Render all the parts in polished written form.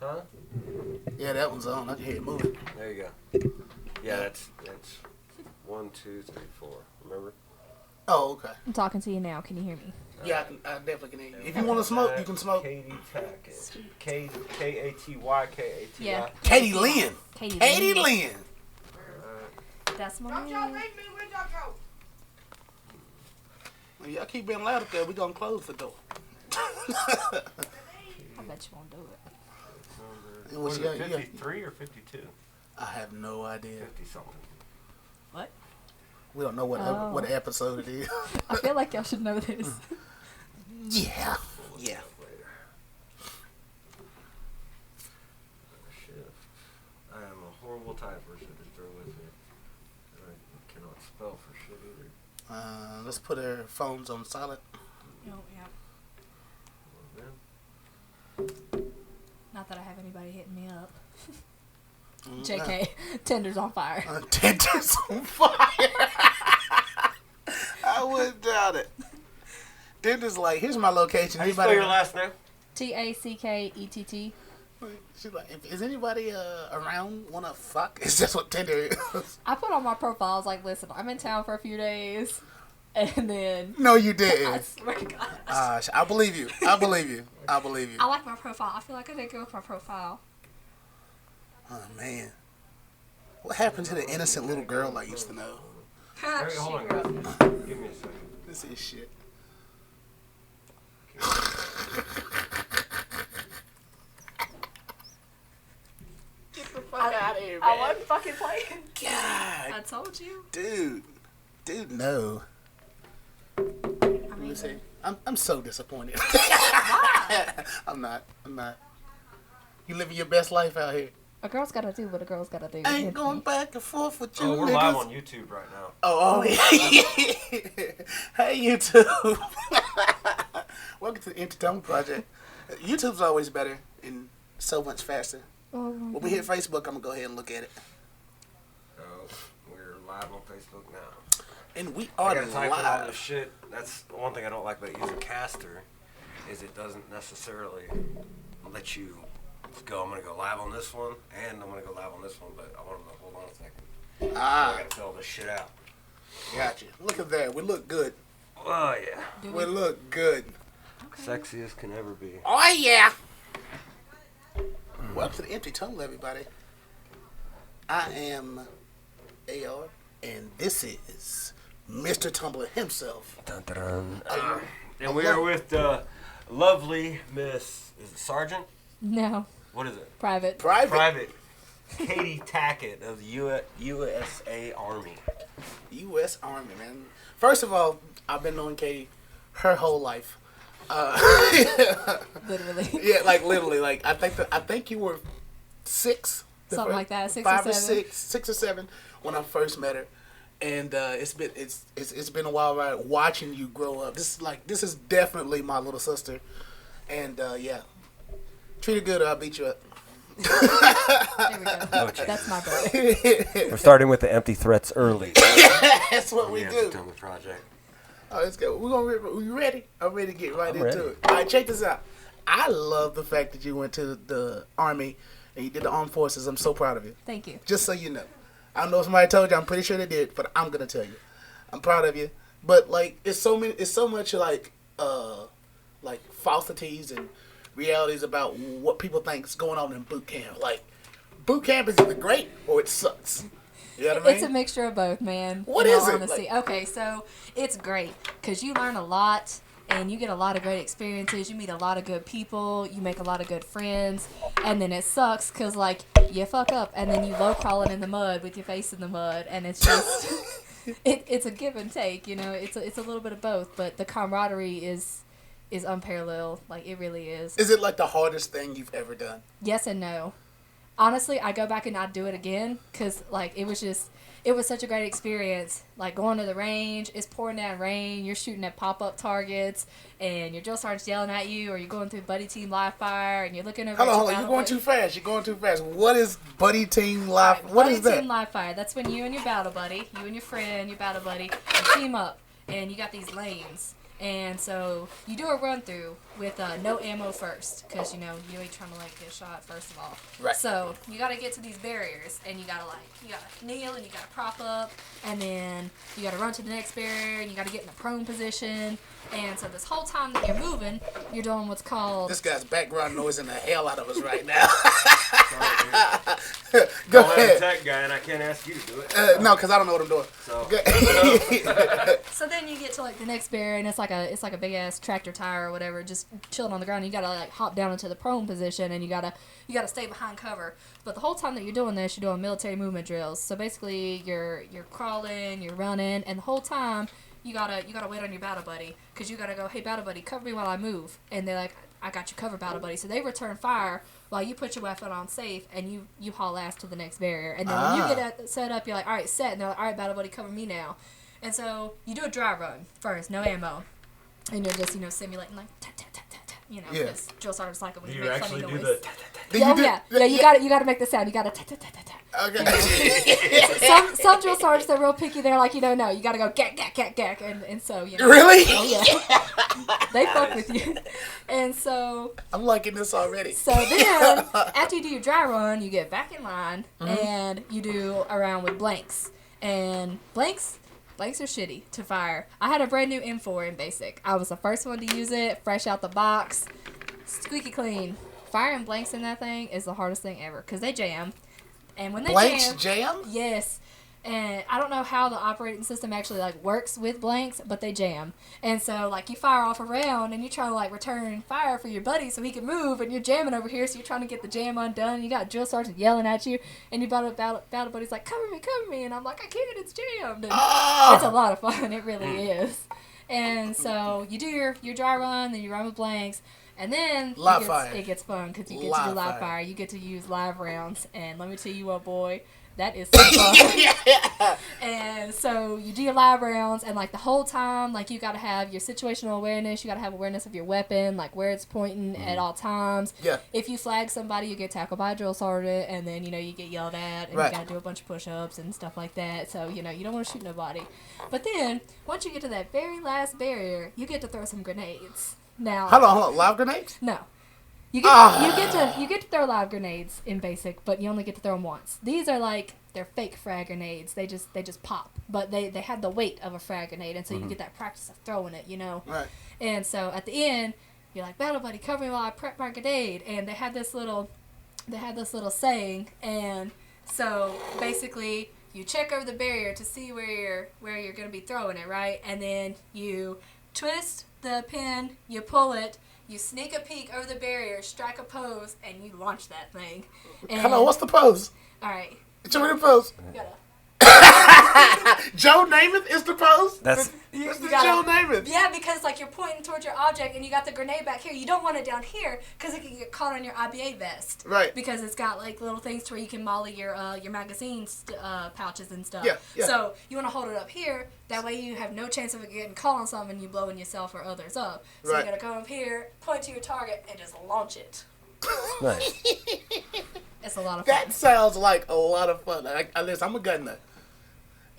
Huh? Yeah, that one's on. I can hear it moving. There you go. Yeah, that's 1, 2, 3, 4. Remember? Oh, okay. I'm talking to you now. Can you hear me? Yeah, I definitely can hear you. If you want to smoke, you can smoke. Katy Tackett. K-A-T-Y. Yeah. Katy Lynn. Katy Lynn. That's my Don't y'all name. make me, where'd y'all go? Well, y'all keep being loud up there. We're going to close the door. I bet you won't do it. Was it 53 or 52? I have no idea. 50 something. What? We don't know what episode it is. I feel like y'all should know this. Yeah. Yeah. Shit. I am a horrible typer, so just throw with me. I cannot spell for shit either. Let's put our phones on silent. Oh, yeah. Well, Not that I have anybody hitting me up. Mm, JK, Tinder's on fire. Tinder's on fire. I wouldn't doubt it. Tinder's like, here's my location. how you spell your last name? Tackett. She's like, is anybody around want to fuck? Is that what Tinder is? I put on my profile, I was like, listen, I'm in town for a few days. And then... No, you I didn't. swear to God. I believe you. I believe you. I believe you. I like my profile. I feel like I did good with my profile. Oh, man. What happened to the innocent little girl I used to know? Hey, hold on, She grew guys. up. Give me a second. This is shit. Get the fuck out of here, man. I wasn't fucking playing. God. I told you. Dude, no. I Let mean, me see. I'm so disappointed. why? I'm not. You living your best life out here. A girl's gotta do what a girl's gotta do. I ain't going back and forth with you Oh, we're niggas. live on YouTube right now. Oh, hey, YouTube. Welcome to the Empty Tumbler Project. YouTube's always better and so much faster. When we hit Facebook, I'm going to go ahead and look at it. Oh, we're live on Facebook now. And we I are gotta type in all this live. shit. That's one thing I don't like about using Caster, is it doesn't necessarily let you go. I'm gonna go live on this one, and I'm gonna go live on this one, but I want them to hold on a second. I gotta fill this shit out. Gotcha. Look at that. We look good. Oh yeah, We look good. Okay. sexy as can ever be. Oh, yeah. Welcome to the Empty Tumbler, everybody. I am AR, and this is Mr. Tumbler himself. Dun, dun, dun. And we are with the lovely Miss, is it Sergeant? No. What is it? Private. Private Katy Tackett of the USA Army. U.S. Army, man. First of all, I've been knowing Katy her whole life. Literally. Yeah, like literally. Like I think you were 6, Something like that. 6 5 or 7. 6 or 7 when I first met her, and it's been a while right watching you grow up. This is definitely my little sister, and yeah, treat her good or I'll beat you up. There we go. That's my boy. We're starting with the empty threats early. That's what we do. Empty Tumbler Project. Oh, let's go. You ready? I'm ready to get right into ready. it. All right, check this out. I love the fact that you went to the Army and you did the Armed Forces. I'm so proud of you. Thank you. Just so you know. I don't know if somebody told you. I'm pretty sure they did, but I'm gonna tell you. I'm proud of you. But like, it's so much like falsities and realities about what people think is going on in boot camp. Like, boot camp is either great or it sucks. You know what I mean? It's a mixture of both, man. What in is all it? honesty. Okay, so it's great because you learn a lot and you get a lot of great experiences. You meet a lot of good people. You make a lot of good friends. And then it sucks because, like, you fuck up and then you low crawling in the mud with your face in the mud. And it's just, it's a give and take, you know. It's a little bit of both. But the camaraderie is unparalleled. Like, it really is. Is it like the hardest thing you've ever done? Yes and no. Honestly, I go back and I'd do it again because, like, it was such a great experience. Like, going to the range, it's pouring down rain, you're shooting at pop-up targets, and your drill sergeant's yelling at you, or you're going through buddy team live fire, and you're looking over Hold on. You're going too fast. What is buddy team live? What is that? Buddy team live fire. That's when you and your battle buddy, you and your friend, your battle buddy, you team up, and you got these lanes. And so you do a run through, with no ammo first, because you ain't trying to like get shot first of all. Right. So you gotta get to these barriers, and you gotta kneel, and you gotta prop up, and then you gotta run to the next barrier, and you gotta get in the prone position. And so this whole time that you're moving, you're doing what's called. This guy's background noise in the hell out of us right now. Go ahead. I'm a tech guy, and I can't ask you to do it. No, because I don't know what I'm doing. So then you get to like the next barrier, and it's like a big ass tractor tire or whatever, just chilling on the ground. You gotta like hop down into the prone position, and you gotta stay behind cover. But the whole time that you're doing this, you're doing military movement drills. So basically, you're crawling, you're running, and the whole time you gotta wait on your battle buddy, because you gotta go, hey battle buddy, cover me while I move, and they're like, I got you covered, battle buddy. So they return fire while you put your weapon on safe, and you haul ass to the next barrier. And then when you get set up, you're like, all right, set, and they're like, all right, battle buddy, cover me now. And so you do a dry run first, no ammo, and you're just simulating like tap tap tap tap tap, because drill sergeants like it when you make funny noise. You gotta make the sound. You gotta tap tap tap tap tap. Okay. Some drill sergeants are real picky. They're like, no, you gotta go gack gack gack gack, and so Really? Oh yeah. They fuck with you, and so I'm liking this already. So then after you do your dry run, you get back in line and you do a round with blanks, and blanks are shitty to fire. I had a brand new M4 in basic. I was the first one to use it, fresh out the box, squeaky clean. Firing blanks in that thing is the hardest thing ever, because they jam. And when they Blanks jam? Yes. And I don't know how the operating system actually like works with blanks, but they jam. And so like you fire off a round and you try to like return fire for your buddy so he can move, and you're jamming over here, so you're trying to get the jam undone. And you got drill sergeant yelling at you, and your battle buddy's like, cover me, and I'm like, I can't, it's jammed. And it's a lot of fun, it really is. And so you do your dry run, then you run with blanks. And then it gets fun, because you get to do live fire. You get to use live rounds. And let me tell you what, boy, that is so fun. And so you do your live rounds, and like the whole time, like you got to have your situational awareness. You got to have awareness of your weapon, like where it's pointing at all times. Yeah. If you flag somebody, you get tackled by a drill sergeant, and then you get yelled at, and you got to do a bunch of push-ups and stuff like that. So you don't want to shoot nobody. But then once you get to that very last barrier, you get to throw some grenades. Now, hold on, live grenades? No. You get to throw live grenades in basic, but you only get to throw them once. These are like, they're fake frag grenades. They just pop, but they have the weight of a frag grenade, and so you get that practice of throwing it, Right. And so at the end, you're like, battle buddy, cover me while I prep my grenade, and they had this little saying, and so basically you check over the barrier to see where you're gonna be throwing it, right? And then you twist the pin, you pull it, you sneak a peek over the barrier, strike a pose, and you launch that thing. Hold on, what's the pose? Alright. Show me the pose. You gotta... Joe Namath is the pose? That's Joe Namath. Yeah, because like you're pointing towards your object and you got the grenade back here. You don't want it down here because it can get caught on your IBA vest. Right. Because it's got like little things to where you can molly your magazine pouches and stuff. Yeah. So you want to hold it up here. That way you have no chance of it getting caught on something and you blowing yourself or others up. So you gotta come up here, point to your target, and just launch it. nice. It's a lot of fun. That sounds like a lot of fun. Listen, I'm a gun nut.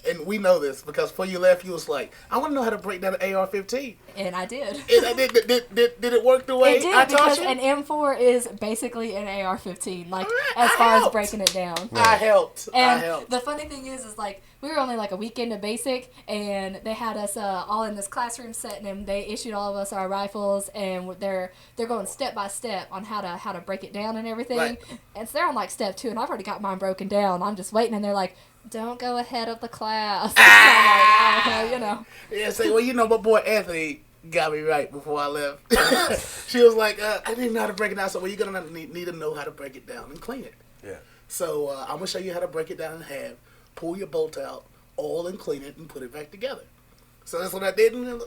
And we know this because before you left, you was like, I want to know how to break down an AR-15. And I did. Did it work the way I taught you? An M4 is basically an AR-15, like, as far as breaking it down. I helped. And the funny thing is like, we were only like a week into basic, and they had us all in this classroom setting, and they issued all of us our rifles, and they're going step by step on how to break it down and everything. Right. And so they're on like step 2, and I've already got mine broken down. I'm just waiting, and they're like, don't go ahead of the class. So I'm like, Yeah, say, well, my boy Anthony got me right before I left. She was like, I didn't know how to break it down. So, well, you're going to need to know how to break it down and clean it. Yeah. So, I'm going to show you how to break it down in half, pull your bolt out, oil and clean it, and put it back together. So, that's what I did. And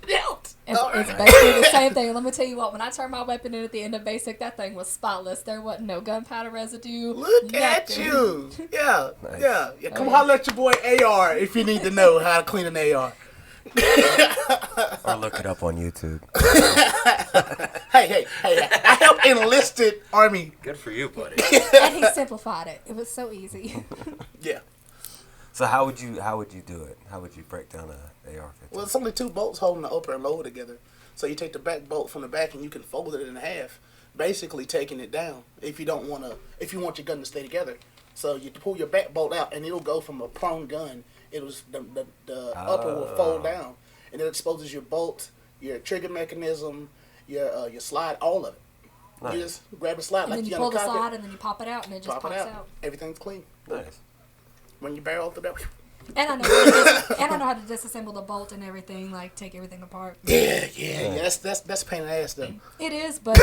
it helped. It's basically the same thing. Let me tell you what, when I turned my weapon in at the end of basic, that thing was spotless. There wasn't no gunpowder residue. Look at you. Yeah. Nice. Yeah. Come holler at your boy AR if you need to know how to clean an AR. Or look it up on YouTube. Hey, I helped enlisted Army. Good for you, buddy. And he simplified it. It was so easy. Yeah. So how would you do it? How would you break down a AR-15? Well, it's only 2 bolts holding the upper and lower together. So you take the back bolt from the back and you can fold it in half, basically taking it down if you want your gun to stay together. So you pull your back bolt out and it'll go from a prone gun. The upper will fold down, and it exposes your bolt, your trigger mechanism, your slide, all of it. Nice. You just grab the slide and like then you you pull the slide and then you pop it out and it just pop pops it out. Everything's clean. Nice. When you barrel through that. And I know how to disassemble the bolt and everything, like take everything apart. Yeah. That's a pain in the ass though. It is, but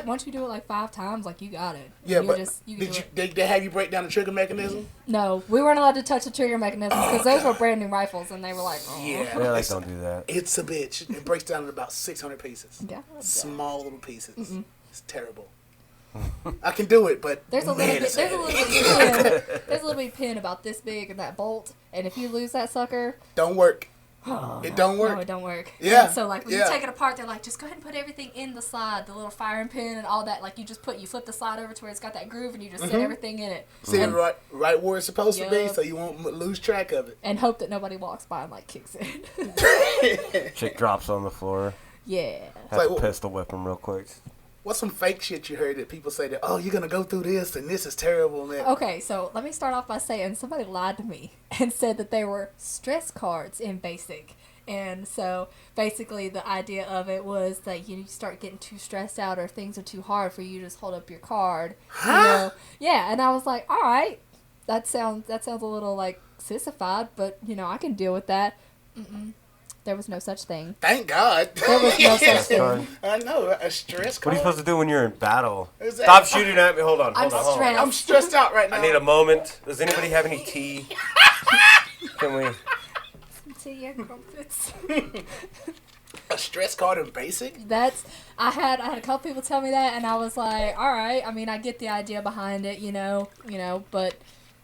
once you do it like 5 times, like you got it. Yeah, but did they have you break down the trigger mechanism? No, we weren't allowed to touch the trigger mechanisms because those were brand new rifles, and they were like, oh. Yeah, don't do that. It's a bitch. It breaks down in about 600 pieces. Yeah, small little pieces. Mm-mm. It's terrible. I can do it, but there's a little bit pin about this big in that bolt, and if you lose that sucker, don't work. It don't work. No, it don't work. Yeah. And so like when you take it apart, they're like, just go ahead and put everything in the slide, the little firing pin and all that. Like you flip the slide over to where it's got that groove, and you just set everything in it. See it right where it's supposed to be, so you won't lose track of it. And hope that nobody walks by and like kicks it. Chick drops on the floor. Yeah. Have to pistol whip him real quick. What's some fake shit you heard that people say that, oh, you're going to go through this and this is terrible? And that. Okay, so let me start off by saying somebody lied to me and said that there were stress cards in BASIC. And so basically the idea of it was that you start getting too stressed out or things are too hard for you to just hold up your card. Huh? You know? Yeah, and I was like, all right, that sounds a little like sissified, but I can deal with that. Mm-mm. There was no such thing. Thank God. There was no such thing. I know, a stress card. What are you supposed to do when you're in battle? Exactly. Stop shooting at me. Hold on. I'm stressed out right now. I need a moment. Does anybody have any tea? Can we? Some tea and crumpets. A stress card in BASIC? I had a couple people tell me that, and I was like, all right. I mean, I get the idea behind it, but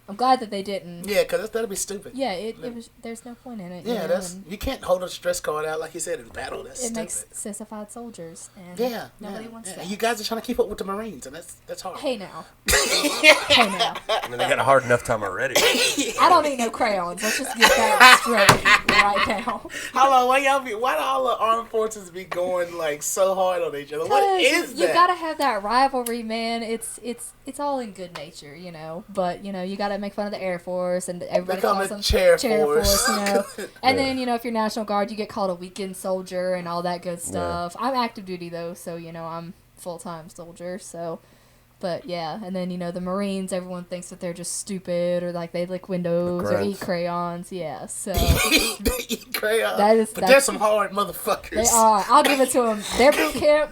I'm glad that they didn't. Yeah, because that'd be stupid. Yeah, it was. There's no point in it. Yeah, you can't hold a stress card out like you said in battle. That's stupid. It makes sissified soldiers, and nobody wants that. You guys are trying to keep up with the Marines, and that's hard. Hey now. Hey now. I mean, they got a hard enough time already. I don't need no crayons. Let's just get that straight right now. Hello, why do all the armed forces be going like so hard on each other? What is that? You gotta have that rivalry, man. It's all in good nature, But you gotta make fun of the Air Force, and everybody calls them chair force. And then if you're National Guard, you get called a weekend soldier and all that good stuff. Yeah. I'm active duty though, so I'm full-time soldier. So, but yeah, and then the Marines, everyone thinks that they're just stupid or like they lick windows or eat crayons. Yeah, so they eat crayons. They're some hard motherfuckers. They are. I'll give it to them. Their boot camp.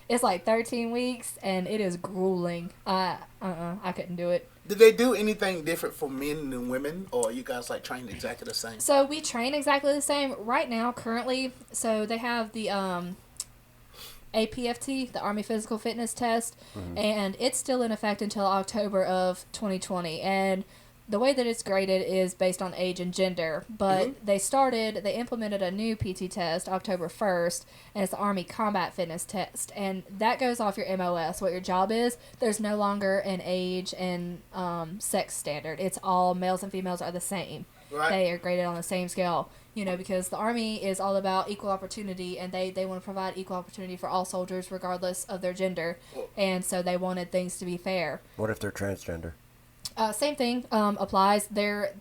It's like 13 weeks, and it is grueling. I couldn't do it. Did they do anything different for men and women, or are you guys like trained exactly the same? So we train exactly the same right now, currently. So they have the APFT, the Army Physical Fitness Test, and it's still in effect until October of 2020. And the way that it's graded is based on age and gender, but they implemented a new PT test October 1st, and it's the Army Combat Fitness Test, and that goes off your MOS, what your job is. There's no longer an age and sex standard. It's all males and females are the same. Right. They are graded on the same scale, because the Army is all about equal opportunity, and they want to provide equal opportunity for all soldiers regardless of their gender, and so they wanted things to be fair. What if they're transgender? Same thing applies. They're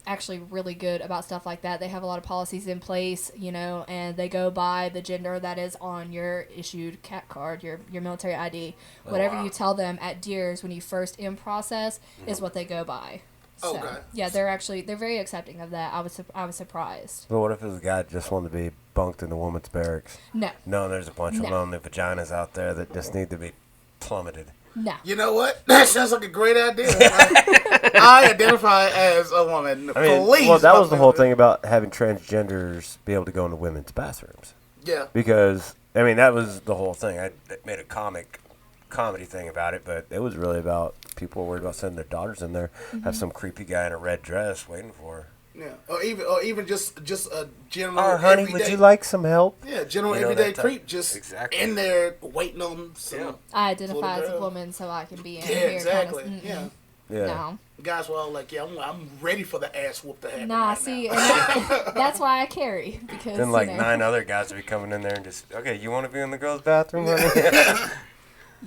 actually really good about stuff like that. They have a lot of policies in place, and they go by the gender that is on your issued CAT card, your military ID. Whatever you tell them at DEERS when you first in process is what they go by. So, okay. Yeah, they're very accepting of that. I was surprised. But what if this guy just wanted to be bunked in the woman's barracks? No. No, there's a bunch of lonely vaginas out there that just need to be plummeted. No. You know what? That sounds like a great idea. I identify as a woman. Please. Well, that was the whole thing about having transgenders be able to go into women's bathrooms. Yeah. Because, that was the whole thing. I made a comedy thing about it, but it was really about people worried about sending their daughters in there, have some creepy guy in a red dress waiting for her. Yeah, or even just a general. Oh, honey, would you like some help? Yeah, general everyday creep, just in there waiting on some. I identify as a woman, so I can be in here. Exactly. Kind of, Yeah. Yeah. No. Guys were all like, yeah, I'm ready for the ass whoop to happen. Nah, right see, now. and that's why I carry. Because, Then like 9 other guys would be coming in there and just, okay, you want to be in the girls' bathroom, honey?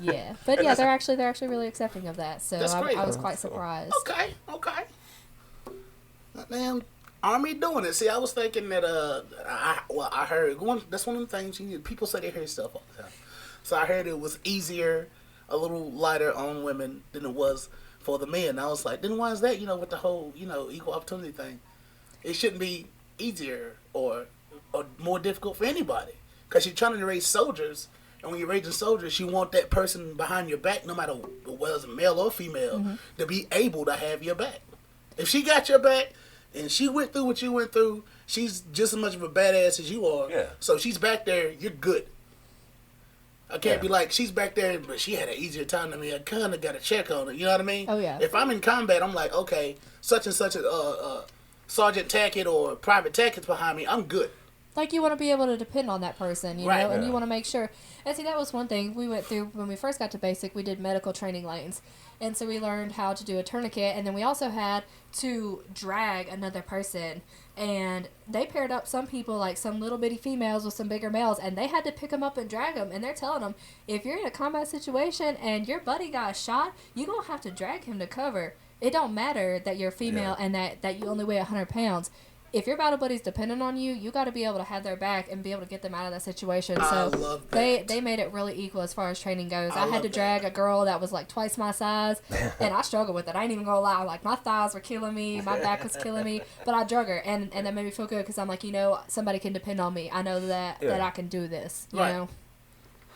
Yeah. But yeah, they're actually really accepting of that. So That's great. I was quite surprised. Okay. Man, Army doing it. See, I was thinking that I heard that's one of the things people say they hear stuff all the time. So I heard it was easier, a little lighter on women than it was for the men. I was like, then why is that? With the whole equal opportunity thing, it shouldn't be easier or more difficult for anybody because you're trying to raise soldiers. And when you're raising soldiers, you want that person behind your back, no matter whether it's male or female, to be able to have your back. If she got your back and she went through what you went through, she's just as much of a badass as you are. Yeah. So she's back there, you're good. I can't be like, she's back there, but she had an easier time than me. I kind of got a check on it. You know what I mean? Oh, yeah. If I'm in combat, I'm like, okay, such and such a Sergeant Tackett or Private Tackett's behind me, I'm good. Like, you want to be able to depend on that person, you Right. know? And Yeah. you want to make sure. And see, that was one thing we went through when we first got to basic. We did medical training lanes. And so we learned how to do a tourniquet. And then we also had to drag another person. And they paired up some people, like some little bitty females with some bigger males. And they had to pick them up and drag them. And they're telling them, if you're in a combat situation and your buddy got shot, you're going to have to drag him to cover. It don't matter that you're female and that you only weigh 100 pounds. If your battle buddy's dependent on you, you got to be able to have their back and be able to get them out of that situation. I So love that. they made it really equal as far as training goes. I I had love to that. drag a girl that was like twice my size, and I struggled with it. I ain't even gonna lie. Like, my thighs were killing me, my back was killing me, but I drug her, and that made me feel good because I'm like, somebody can depend on me. I know that I can do this. You Right. know.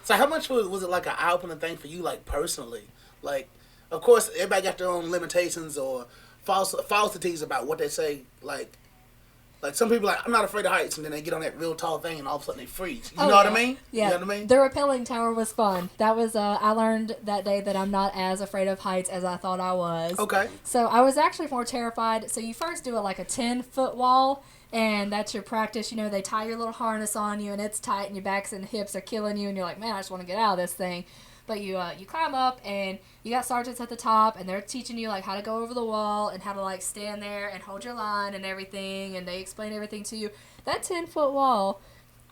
So how much was it like an eye-opening thing for you, like personally? Like, of course, everybody got their own limitations or falsities about what they say. Like some people like, I'm not afraid of heights, and then they get on that real tall thing, and all of a sudden they freeze. You know what I mean? Yeah. You know what I mean? The rappelling tower was fun. That was I learned that day that I'm not as afraid of heights as I thought I was. Okay. So I was actually more terrified. So you first do a 10-foot wall, and that's your practice. They tie your little harness on you, and it's tight, and your backs and hips are killing you, and you're like, man, I just want to get out of this thing. But you climb up, and you got sergeants at the top, and they're teaching you how to go over the wall and how to stand there and hold your line and everything, and they explain everything to you. That 10-foot wall,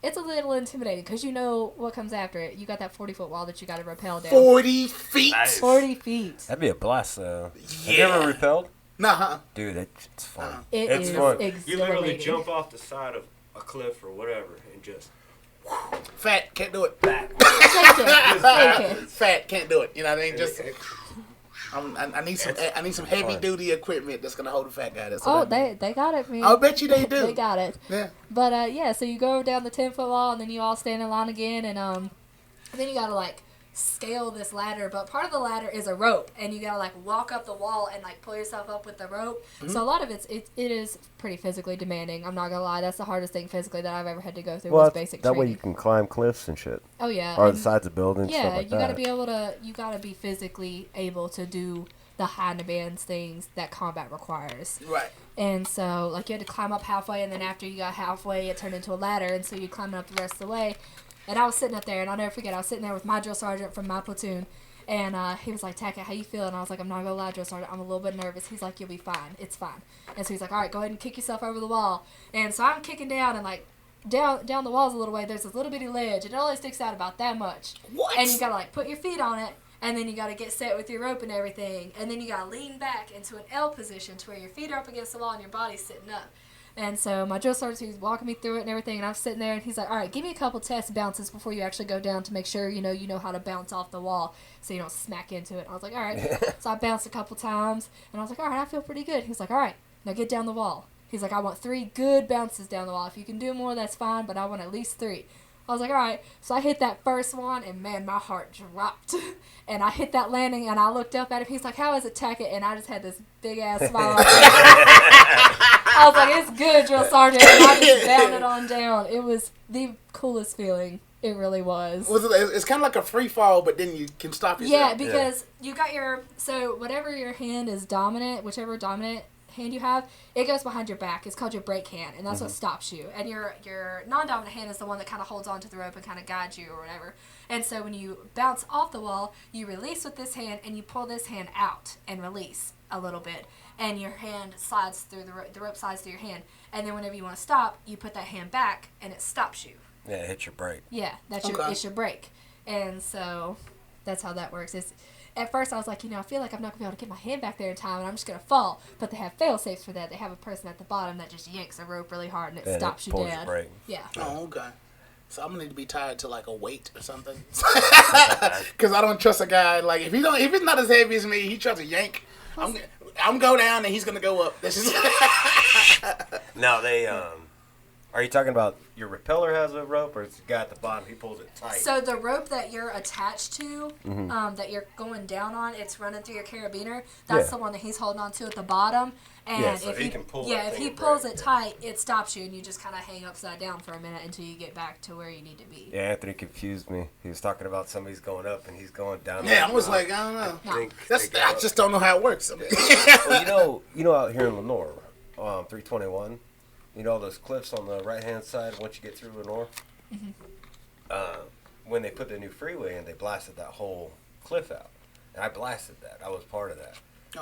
it's a little intimidating because you know what comes after it. You got that 40-foot wall that you got to rappel down. 40 feet. Nice. 40 feet. That'd be a blast, though. Have you Yeah. ever repelled? Nah. Dude, it's fun. It's fun. exhilarating. You literally jump off the side of a cliff or whatever and just Fat, can't do it. back. Take it. Fat, can't do it. You know what I mean? Just I need some heavy duty equipment that's gonna hold a fat guy. That's Oh, what I need. they got it, man. I'll bet you they do. They got it. Yeah. But so you go down the 10-foot wall, and then you all stand in line again, and then you gotta scale this ladder. But part of the ladder is a rope, and you gotta walk up the wall and pull yourself up with the rope. Mm-hmm. So a lot of it is pretty physically demanding. I'm not gonna lie, that's the hardest thing physically that I've ever had to go through Well, was basic that way training. you can climb cliffs and shit. Oh yeah. Or and- the sides of buildings, yeah, stuff like you that. you gotta be physically able to do the high demands things that combat requires. Right. And so, you had to climb up halfway, and then after you got halfway, it turned into a ladder, and so you climbed up the rest of the way. And I was sitting up there, and I'll never forget, I was sitting there with my drill sergeant from my platoon, and he was like, Tackett, how you feeling? And I was like, I'm not gonna lie, drill sergeant, I'm a little bit nervous. He's like, you'll be fine. It's fine. And so he's like, all right, go ahead and kick yourself over the wall. And so I'm kicking down, and down the walls a little way, there's this little bitty ledge, and it only sticks out about that much. What? And you gotta put your feet on it, and then you gotta get set with your rope and everything, and then you gotta lean back into an L position to where your feet are up against the wall and your body's sitting up. And so my drill sergeant, he was walking me through it and everything, and I'm sitting there, and he's like, all right, give me a couple test bounces before you actually go down to make sure you know how to bounce off the wall so you don't smack into it. And I was like, all right. So I bounced a couple times, and I was like, all right, I feel pretty good. He's like, all right, now get down the wall. He's like, I want 3 good bounces down the wall. If you can do more, that's fine, but I want at least 3. I was like, all right. So I hit that first one, and man, my heart dropped. And I hit that landing, and I looked up at him. He's like, how is it, Tackett? And I just had this big-ass smile on my face. I was like, it's good, drill sergeant. And I just bounded on down. It was the coolest feeling. It really was. It's kind of like a free fall, but then you can stop yourself. Yeah, because you got so whatever your hand is dominant, whichever dominant hand you have, it goes behind your back. It's called your brake hand, and that's what stops you. And your non-dominant hand is the one that kind of holds onto the rope and kind of guides you or whatever. And so when you bounce off the wall, you release with this hand, and you pull this hand out and release a little bit. And your hand slides through the rope slides through your hand. And then whenever you want to stop, you put that hand back, and it stops you. Yeah, it hits your brake. Yeah, it's your brake. And so that's how that works. At first, I was like, I feel like I'm not going to be able to get my hand back there in time, and I'm just going to fall. But they have fail-safes for that. They have a person at the bottom that just yanks a rope really hard, and it stops you pulls dead. Your brake. Yeah. Oh, okay. So I'm gonna need to be tied to like a weight or something, because I don't trust a guy like if he's not as heavy as me, he tries to yank. I'm go down and he's gonna go up. This is Now they are you talking about your repeller has a rope, or it's the guy at the bottom? He pulls it tight. So the rope that you're attached to, that you're going down on, it's running through your carabiner. That's the one that he's holding on to at the bottom. And so if he can pull. Yeah, that if thing he and pulls break. it tight, it stops you, and you just kind of hang upside down for a minute until you get back to where you need to be. Yeah, Anthony confused me. He was talking about somebody's going up and he's going down. yeah. I was like, I don't know. I just don't know how it works. I mean, Well, you know, out here in Lenore, 321. You know those cliffs on the right-hand side once you get through Lenore? When they put the new freeway in, they blasted that whole cliff out. And I blasted that. I was part of that.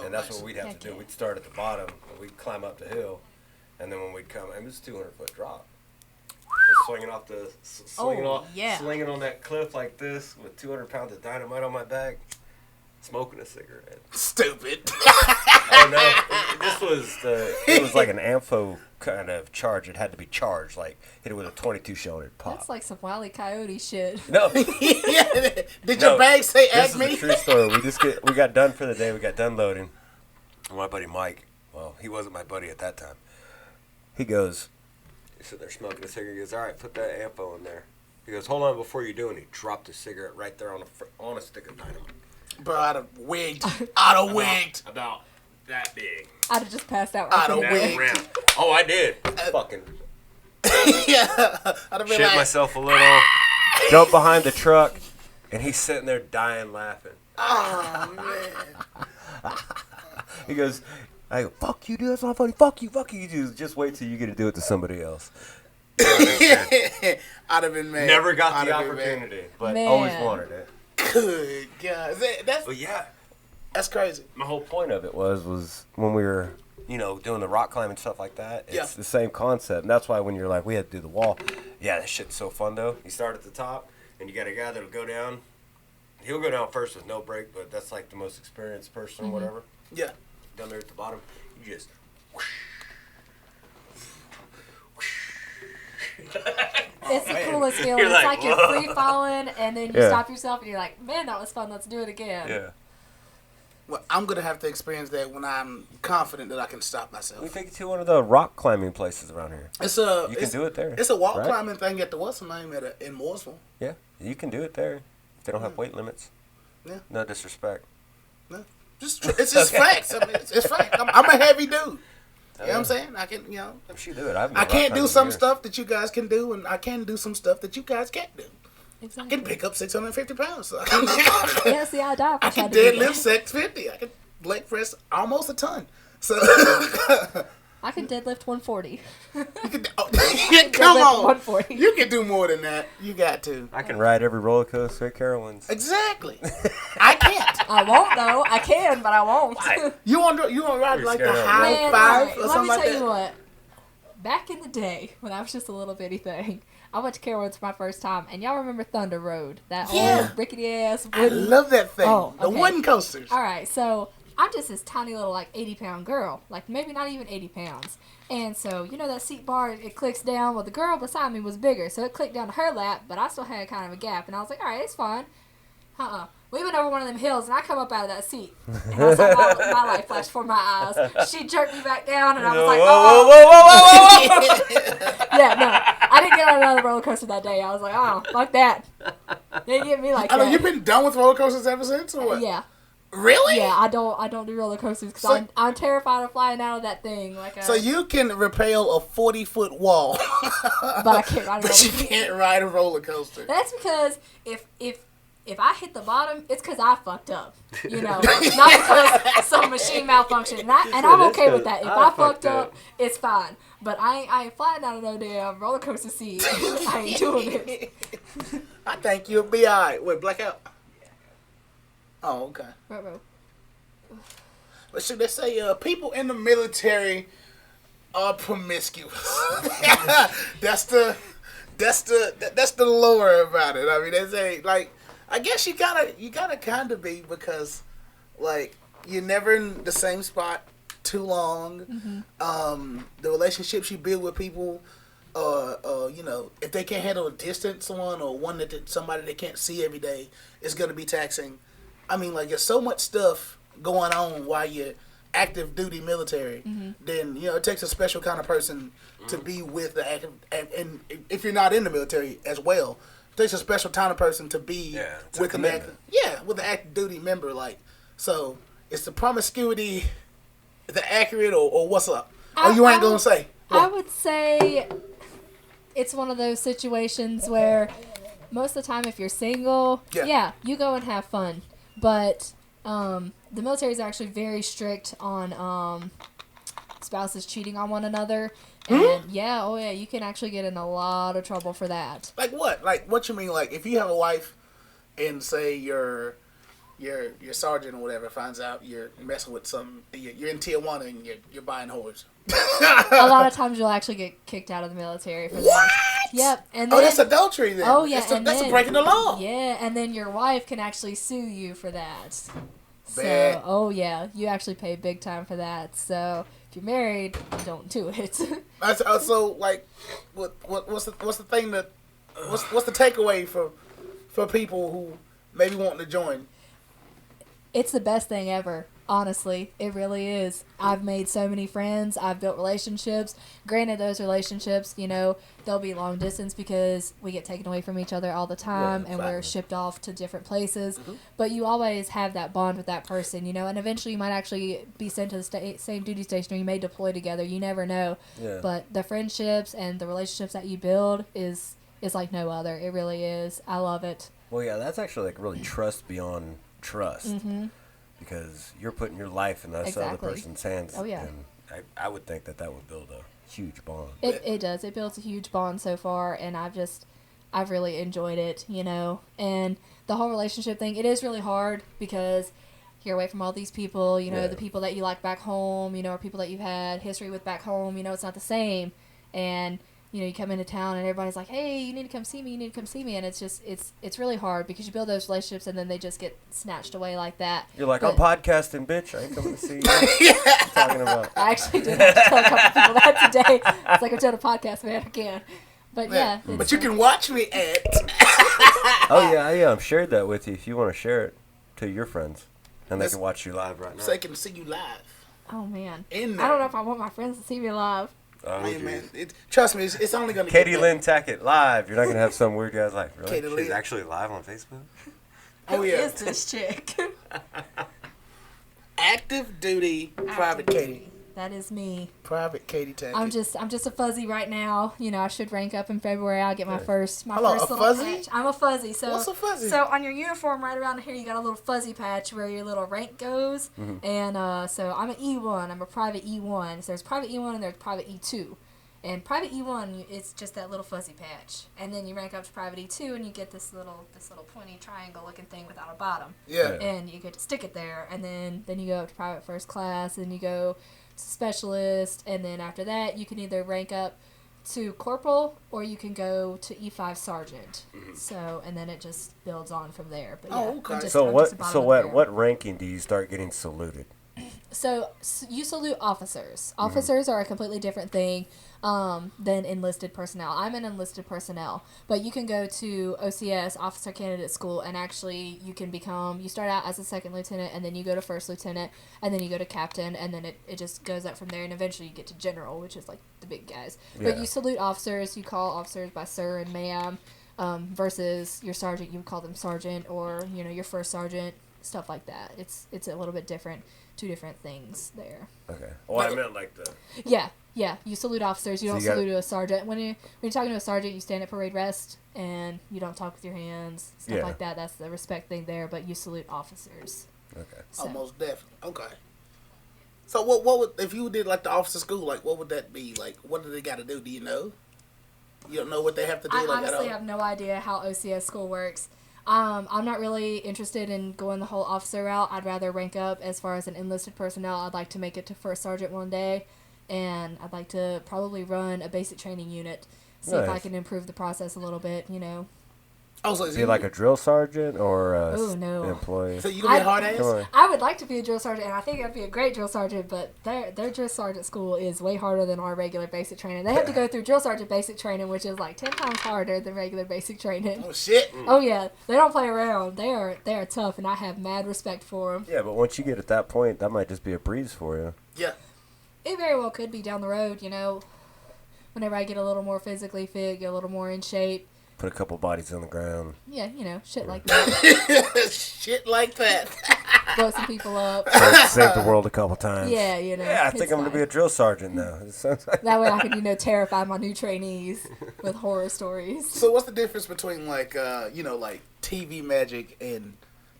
And that's what we'd have to do. We'd start at the bottom, and we'd climb up the hill. And then when we'd come, it was a 200-foot drop. Swinging off swinging on that cliff like this with 200 pounds of dynamite on my back, smoking a cigarette. stupid. Oh no! It was like an ampho kind of charge. It had to be charged, like hit it with a 22 shell and it'd pop. That's like some Wile E. Coyote shit. No, Yeah. Did your bag say this Acme? is a true story. We got done for the day. We got done loading. And my buddy Mike, well, he wasn't my buddy at that time. He goes, he's sitting there smoking a cigarette. He goes, all right, put that ampho in there. He goes, hold on before you do, and he dropped his cigarette right there on a stick of dynamite. Bro, I'd have wigged. I'd have wigged. About that big. I'd have just passed out. I'd Right have there. wigged. Round. Oh, I did. Fucking Yeah. I'd have been shit like, myself a little. Jump behind the truck, and he's sitting there dying laughing. oh man. He goes, I go, fuck you, dude. That's not funny. Fuck you. You just wait till you get to do it to somebody else. I'd have been mad. Never got I'd the have been mad. opportunity, but Man. always wanted it. Good God. But yeah, That's crazy. my whole point of it was when we were, doing the rock climbing stuff like that. It's Yeah. the same concept. And that's why when you're like, we had to do the wall. Yeah, that shit's so fun though. You start at the top, and you got a guy that'll go down. He'll go down first with no brake, but that's like the most experienced person or whatever. Yeah. Down there at the bottom, you just. It's the coolest feeling. You're It's like, like you're whoa. free falling, and then you Yeah. stop yourself, and you're like, man, that was fun. Let's do it again. Yeah. Well, I'm gonna have to experience that when I'm confident that I can stop We myself. take you to one of the rock climbing places around here. You can do it there. It's a wall right? climbing thing at the what's the name in Mooresville. Yeah, you can do it there. If they don't have weight limits. Yeah. No disrespect. No, it's just facts. I mean, it's facts. I'm a heavy dude. You know what I'm saying? I can, You do it. I can't do some stuff that you guys can do, and I can do some stuff that you guys can't do. I Exactly. can pick up 650 pounds. So Yeah, see, I died for I can trying to do deadlift that. 650. I can leg press almost a ton. So I can deadlift 140. you can, come Deadlift on, 140. you can do more than that. You got to. I can ride every roller coaster at Carowinds. Exactly. I can't. I won't though. I can, but I won't. You want to ride You're like the scared of it. high Man, five alright, or let something me like tell that? you what. Back in the day, when I was just a little bitty thing, I went to Carowinds for my first time, and y'all remember Thunder Road, that Yeah. old rickety ass I wooden. love that thing. Oh, The okay. wooden coasters. All right, so I'm just this tiny little 80-pound girl, like maybe not even 80 pounds. And so that seat bar, it clicks down. Well, the girl beside me was bigger, so it clicked down to her lap, but I still had kind of a gap. And I was like, all right, it's fine. We went over one of them hills, and I come up out of that seat. And I saw my life flash before my eyes. She jerked me back down, and I was like, oh. Yeah, no. I didn't get on another roller coaster that day. I was like, oh, fuck that. They didn't get me like I that. mean, you've been done with roller coasters ever since, or what? Yeah. Really? Yeah, I don't do roller coasters because So- I'm terrified of flying out of that thing. So you can rappel a 40-foot wall, but I can't ride a roller but you coaster. can't ride a roller coaster. That's because if if I hit the bottom, it's because I fucked up. You know, not because some machine malfunction. And I'm okay with that. If I fucked up, it's fine. But I ain't flying down no damn roller coaster seat. I ain't doing it. I think you'll be alright. Wait, blackout? Oh, okay. Right. But should they say people in the military are promiscuous? That's the lore about it. I mean, they say like, I guess you gotta kind of be, because like you're never in the same spot too long. The relationships you build with people, you know, if they can't handle a distant someone or one that somebody they can't see every day, is gonna be taxing. I mean, like, there's so much stuff going on while you're active duty military. Then, you know, it takes a special kind of person to be with the active, and if you're not in the military as well, it takes a special kind of person to be with an active, with the active duty member. Like, so is the promiscuity the accurate, or what's up? Or you ain't gonna say? I would say it's one of those situations where most of the time, if you're single, you go and have fun. But the military is actually very strict on spouses cheating on one another. And you can actually get in a lot of trouble for that. Like what? Like, what you mean? Like, if you have a wife and say your sergeant or whatever finds out you're messing with some, you're in Tijuana and you're buying whores. A lot of times you'll actually get kicked out of the military for that. What? Yep. And then, that's adultery then. Oh yeah, that's a breaking the law. Yeah, and then your wife can actually sue you for that. Bad. So, you actually pay big time for that. So if you're married, don't do it. So like, what's the thing that what's the takeaway for people who maybe wanting to join? It's the best thing ever. Honestly, it really is. I've made so many friends. I've built relationships. Granted, those relationships, you know, they'll be long distance because we get taken away from each other all the time, and we're shipped off to different places. But you always have that bond with that person, you know, and eventually you might actually be sent to the same duty station, or you may deploy together. You never know. Yeah. But the friendships and the relationships that you build is like no other. It really is. I love it. Well, yeah, that's actually like really trust beyond trust. Because you're putting your life in that other person's hands. Oh, yeah. And I would think that would build a huge bond. It does. It builds a huge bond so far, and I've really enjoyed it, you know. And the whole relationship thing, it is really hard because you're away from all these people, you know, the people that you like back home, you know, or people that you've had history with back home, you know, it's not the same. And you know, you come into town and everybody's like, hey, you need to come see me. And it's just, it's really hard because you build those relationships and then they just get snatched away like that. You're like, I'm podcasting, bitch. I ain't coming to see you. What you talking about? I actually did have to tell a couple people that today. It's like, I'm doing a podcast, man, I can. But yeah. But you can watch me at. Oh, yeah, I've shared that with you if you want to share it to your friends. And they can watch you live right now. So they can see you live. Oh, man. I don't know if I want my friends to see me live. Oh, man, trust me, it's only going to Katy Lynn Tackett live. You're not going to have some weird guy's life. Really? Katy Lynn. She's actually live on Facebook? Oh, yeah. Who is this chick? Active duty private Katy. That is me. Private Katy Tackett. I'm just a fuzzy right now. You know, I should rank up in February. I'll get my first Hello, first a little fuzzy? patch. I'm a fuzzy. So what's a fuzzy? So on your uniform right around here, you got a little fuzzy patch where your little rank goes. And so I'm an E1. I'm a private E1. So there's private E1 and there's private E2. And private E1, it's just that little fuzzy patch. And then you rank up to private E2 and you get this little pointy triangle looking thing without a bottom. Yeah. And you get to stick it there. And then you go up to private first class and you go to specialist. And then after that, you can either rank up to corporal or you can go to E5 sergeant. So, and then it just builds on from there. But yeah, okay. So what ranking do you start getting saluted? So you salute officers. Officers are a completely different thing than enlisted personnel. I'm an enlisted personnel, but you can go to OCS, Officer Candidate School, and actually you start out as a second lieutenant, and then you go to first lieutenant, and then you go to captain, and then it just goes up from there, and eventually you get to general, which is like the big guys. Yeah. But you salute officers, you call officers by sir and ma'am, versus your sergeant, you would call them sergeant, or, you know, your first sergeant, stuff like that. It's a little bit different. Two different things there. Okay. Well, I meant like the. Yeah. You salute officers. You So don't you got- salute a sergeant. When you're talking to a sergeant, you stand at parade rest and you don't talk with your hands, stuff Yeah. like that. That's the respect thing there. But you salute officers. Okay. So. Almost definitely. Okay. So what would if you did like the officer school, like what would that be? Like what do they got to do? Do you know? You don't know what they have to do. I like, at honestly all? have no idea how OCS school works. I'm not really interested in going the whole officer route. I'd rather rank up as far as an enlisted personnel. I'd like to make it to first sergeant one day, and I'd like to probably run a basic training unit. See if I Nice. can improve the process a little bit. Oh, so Is he like a drill sergeant or a Ooh, no. employee? So you gonna be a hard Come ass? on. I would like to be a drill sergeant, and I think I'd be a great drill sergeant, but their drill sergeant school is way harder than our regular basic training. They have to go through drill sergeant basic training, which is like 10 times harder than regular basic training. Oh shit! Oh yeah, they don't play around. They are tough, and I have mad respect for them. Yeah, but once you get at that point, that might just be a breeze for you. Yeah. It very well could be down the road, whenever I get a little more physically fit, get a little more in shape. Put a couple bodies on the ground. Yeah, shit like that. Shit like that. Blow some people up. Save the world a couple times. Yeah, Yeah, I think I'm going to be a drill sergeant now. It sounds like That way I can, terrify my new trainees with horror stories. So what's the difference between like like TV magic and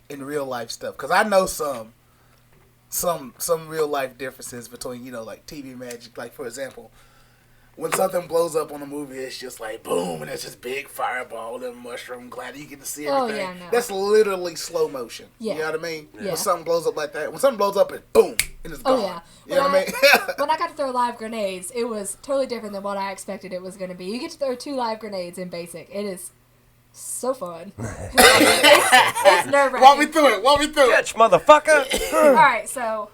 in real life stuff? Because I know some real life differences between like TV magic. Like for example, when something blows up on a movie, it's just like boom, and it's just big fireball and mushroom glider. You get to see Oh, everything. yeah, no. That's literally slow motion. Yeah. You know what I mean? Yeah. When something blows up like that, when something blows up, it's boom, and it's Oh, gone. yeah. You know what I mean? When I got to throw live grenades, it was totally different than what I expected it was going to be. You get to throw 2 live grenades in basic. It is so fun. it's nerve-wracking. Walk me through it. Catch, motherfucker! All right, so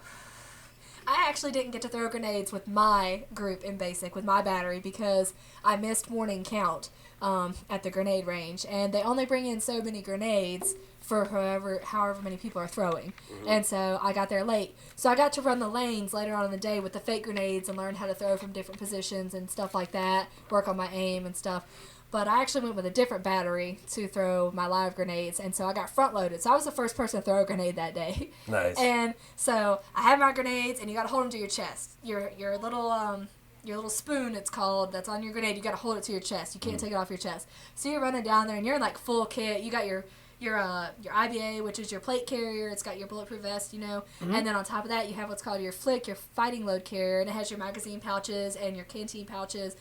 I actually didn't get to throw grenades with my group in basic, with my battery, because I missed morning count at the grenade range, and they only bring in so many grenades for however many people are throwing. And so I got there late. So I got to run the lanes later on in the day with the fake grenades and learn how to throw from different positions and stuff like that, work on my aim and stuff. But I actually went with a different battery to throw my live grenades, and so I got front loaded. So I was the first person to throw a grenade that day. Nice. And so I have my grenades, and you got to hold them to your chest. Your little spoon, it's called, that's on your grenade. You got to hold it to your chest. You can't take it off your chest. So you're running down there, and you're in like full kit. You got your IBA, which is your plate carrier. It's got your bulletproof vest, And then on top of that, you have what's called your flick, your fighting load carrier, and it has your magazine pouches and your canteen pouches.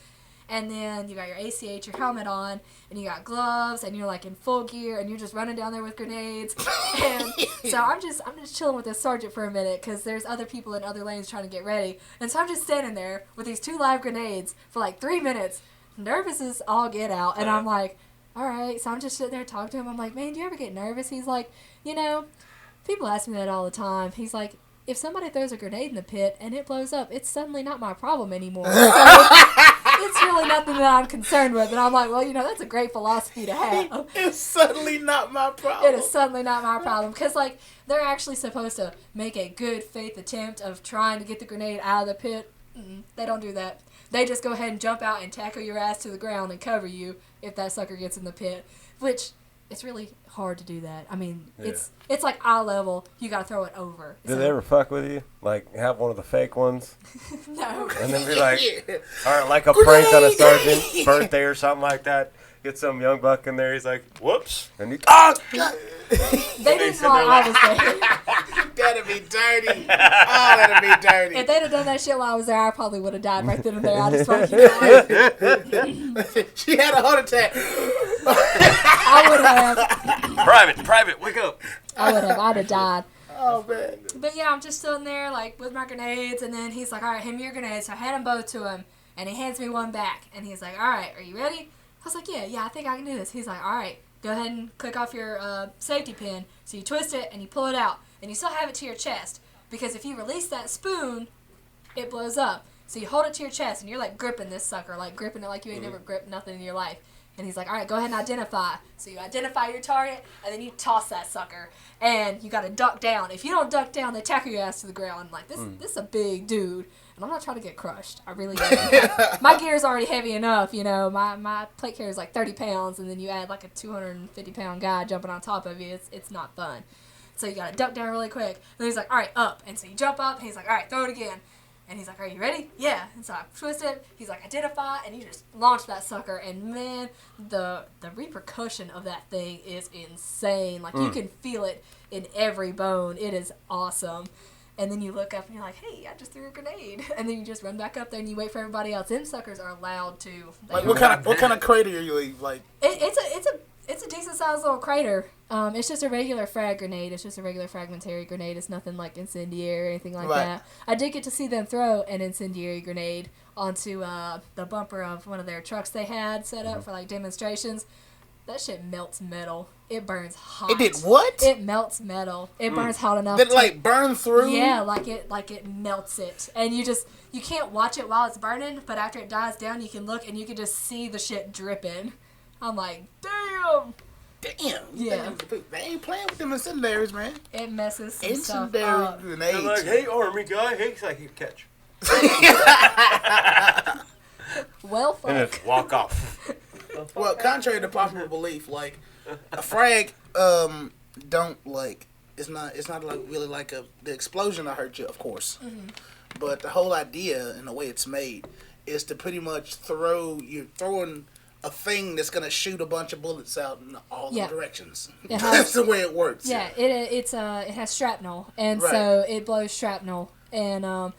And then you got your ACH, your helmet on, and you got gloves, and you're like in full gear, and you're just running down there with grenades. And so I'm just chilling with this sergeant for a minute, because there's other people in other lanes trying to get ready. And so I'm just standing there with these 2 live grenades for like 3 minutes, nervous as all get out. And I'm like, all right. So I'm just sitting there talking to him. I'm like, man, do you ever get nervous? He's like, people ask me that all the time. He's like, if somebody throws a grenade in the pit and it blows up, it's suddenly not my problem anymore. So it's really nothing that I'm concerned with. And I'm like, well, that's a great philosophy to have. It's suddenly not my problem. It is suddenly not my problem. Because, they're actually supposed to make a good faith attempt of trying to get the grenade out of the pit. They don't do that. They just go ahead and jump out and tackle your ass to the ground and cover you if that sucker gets in the pit. Which, it's really hard to do that. I mean, it's like eye level. You got to throw it over. Did they ever fuck with you? Like, have one of the fake ones? No. And then be like, all right, like a prank on a sergeant's birthday or something like that. Get some young buck in there. He's like, whoops. And he, They didn't while I was there. That'd be dirty. Oh, that'd be dirty. If they'd have done that shit while I was there, I probably would have died right then and there. I just want you She had a heart attack. I would have. Private, wake up. I would have. I'd have died. Oh, man. But yeah, I'm just sitting there with my grenades, and then he's like, all right, hand me your grenades. So I hand them both to him, and he hands me one back. And he's like, all right, are you ready? I was like, yeah, I think I can do this. He's like, all right, go ahead and click off your safety pin. So you twist it, and you pull it out. And you still have it to your chest, because if you release that spoon, it blows up. So you hold it to your chest, and you're gripping this sucker, gripping it like you ain't never gripped nothing in your life. And he's like, all right, go ahead and identify. So you identify your target, and then you toss that sucker. And you got to duck down. If you don't duck down, they tackle your ass to the ground. This is a big dude. And I'm not trying to get crushed. I really am. My gear is already heavy enough, My plate carrier is 30 pounds, and then you add a 250-pound guy jumping on top of you. It's not fun. So you gotta duck down really quick. And then he's like, all right, up. And so you jump up, and he's like, all right, throw it again. And he's like, are you ready? Yeah. And so I twist it. He's like, identify, and you just launch that sucker. And man, the repercussion of that thing is insane. Like, you can feel it in every bone. It is awesome. And then you look up and you're like, hey, I just threw a grenade. And then you just run back up there and you wait for everybody else. Them suckers are allowed to. Like, what kind of crater are you like? It's a decent sized little crater. It's just a regular frag grenade. It's just a regular fragmentary grenade. It's nothing like incendiary or anything like that. I did get to see them throw an incendiary grenade onto the bumper of one of their trucks they had set up for like demonstrations. That shit melts metal. It burns hot. It did what? It melts metal. It burns hot enough. Did it like burn through? Yeah, like it melts it, and you can't watch it while it's burning, but after it dies down, you can look and you can just see the shit dripping. I'm like, damn. Yeah. They ain't playing with them incendiaries, man. It messes some stuff Incendiary up. grenades. They're like, hey, army guy, hey, it's like you catch. Well, fuck. And then walk off. Well, contrary to popular belief, like a frag, don't like it's not like really like the explosion will hurt you, of course, but the whole idea and the way it's made is to pretty much you're throwing a thing that's gonna shoot a bunch of bullets out in all the directions. That's the way it works. Yeah, it has shrapnel, and so it blows shrapnel, and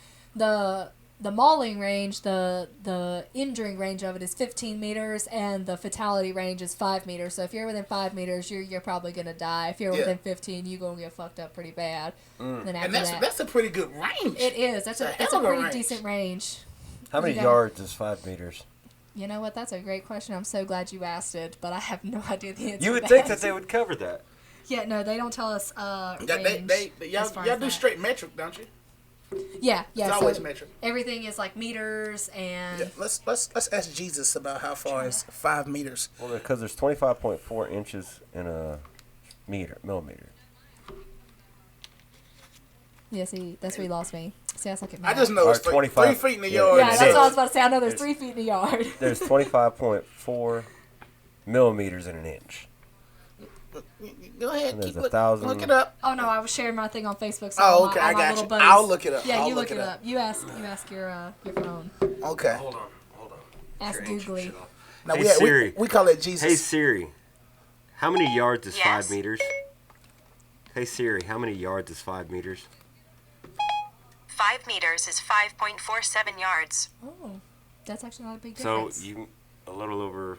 the mauling range, the injuring range of it is 15 meters, and the fatality range is 5 meters. So if you're within 5 meters, you're probably gonna die. If you're within 15, you're gonna get fucked up pretty bad. Then after that's a pretty good range. It is. That's a pretty decent range. How many yards is 5 meters? You know what? That's a great question. I'm so glad you asked it, but I have no idea the answer. You would to think that they would cover that. Yeah, no, they don't tell us. Y'all do straight metric, don't you? Yeah. It's always metric. Everything is like meters and. Yeah, let's ask Jesus about how far is 5 meters. Well, because there's 25.4 inches in a millimeter. Yeah, see, that's where you lost me. See, I suck at I math. just know it's 3 feet in the yard. Yeah, that's what I was about to say. I know there's 3 feet in the yard. There's 25.4 millimeters in an inch. Go ahead, And there's keep 1,000. look it up. Oh no, I was sharing my thing on Facebook. So Oh, okay, all I my got little you. buddies- I'll look it up. Yeah, I'll you look look it it up. up. You ask your phone. Okay. Hold on. Ask Your ancient Googly. shit off. Now Hey, Siri. we call it Jesus. Hey Siri, how many yards is Yes. 5 meters? Hey Siri, how many yards is 5 meters? 5 meters is 5.47 yards. Oh, that's actually not a big So difference. you a little over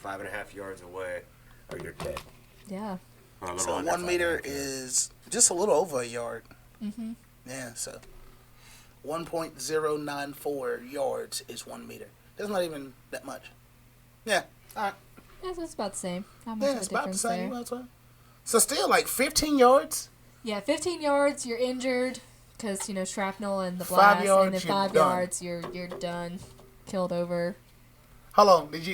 5.5 yards away, or you're dead. Yeah. Or a little So under 1 meter 5.5 yards. is just a little over a yard. Mhm. Yeah, so 1.094 yards is 1 meter. That's not even that much. Yeah. All right. Yeah, so it's about the same. Not much Yeah, of a it's about the difference same. there. That's right. So still like 15 yards. Yeah, 15 yards, you're injured because shrapnel and the 5 blast, yards, and then you're 5 done. yards, you're done, killed over. Hold on. Did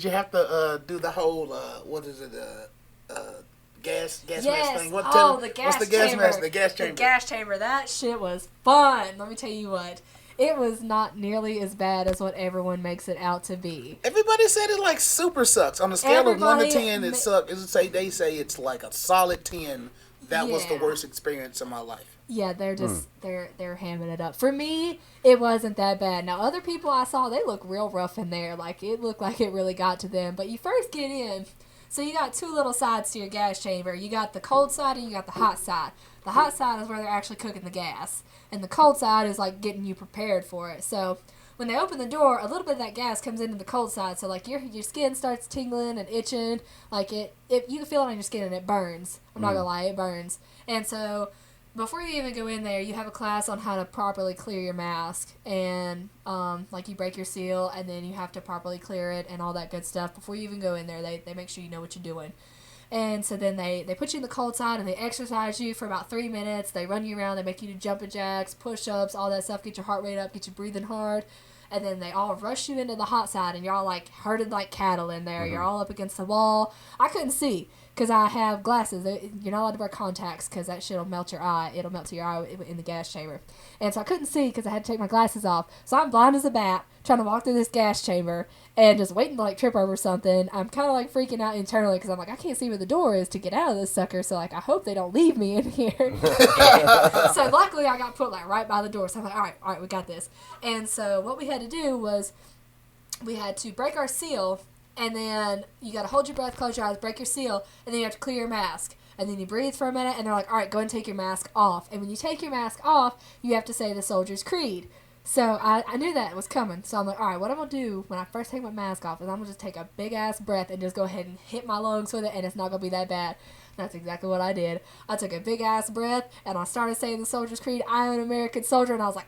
you have to do the whole what is it gas mask thing? The gas what's the gas chamber. mask? The gas chamber. The gas chamber. That shit was fun. Let me tell you what. It was not nearly as bad as what everyone makes it out to be. Everybody said it like super sucks. On a scale of 1 to 10, it ma- sucked. They say it's like a solid 10. That was the Yeah. worst experience of my life. Yeah, they're just they're hamming it up. For me, it wasn't that bad. Now other people I saw, they look real rough in there. Like it looked like it really got to them. But you first get in, so you got 2 little sides to your gas chamber. You got the cold side and you got the hot side. The hot side is where they're actually cooking the gas, and the cold side is like getting you prepared for it. So when they open the door, a little bit of that gas comes into the cold side. So like your skin starts tingling and itching. Like you can feel it on your skin and it burns. I'm not gonna lie, it burns. And so before you even go in there, you have a class on how to properly clear your mask, and like you break your seal, and then you have to properly clear it and all that good stuff. Before you even go in there, they make sure you know what you're doing. And so then they put you in the cold side and they exercise you for about 3 minutes. They run you around, they make you do jumping jacks, push-ups, all that stuff, get your heart rate up, get you breathing hard. And then they all rush you into the hot side, and you're all like herded like cattle in there. You're all up against the wall. I couldn't see because I have glasses. You're not allowed to wear contacts because that shit'll melt your eye. It'll melt to your eye in the gas chamber. And so I couldn't see because I had to take my glasses off. So I'm blind as a bat trying to walk through this gas chamber and just waiting to like trip over something. I'm kind of like freaking out internally because I'm like, I can't see where the door is to get out of this sucker. So like, I hope they don't leave me in here. So luckily I got put like right by the door. So I'm like, all right, we got this. And so what we had to do was we had to break our seal. And then you got to hold your breath, close your eyes, break your seal, and then you have to clear your mask. And then you breathe for a minute, and they're like, all right, go and take your mask off. And when you take your mask off, you have to say the soldier's creed. So I knew that was coming. So I'm like, all right, what I'm going to do when I first take my mask off is I'm going to just take a big-ass breath and just go ahead and hit my lungs with it, and it's not going to be that bad. That's exactly what I did. I took a big-ass breath, and I started saying the soldier's creed, I am an American soldier, and I was like,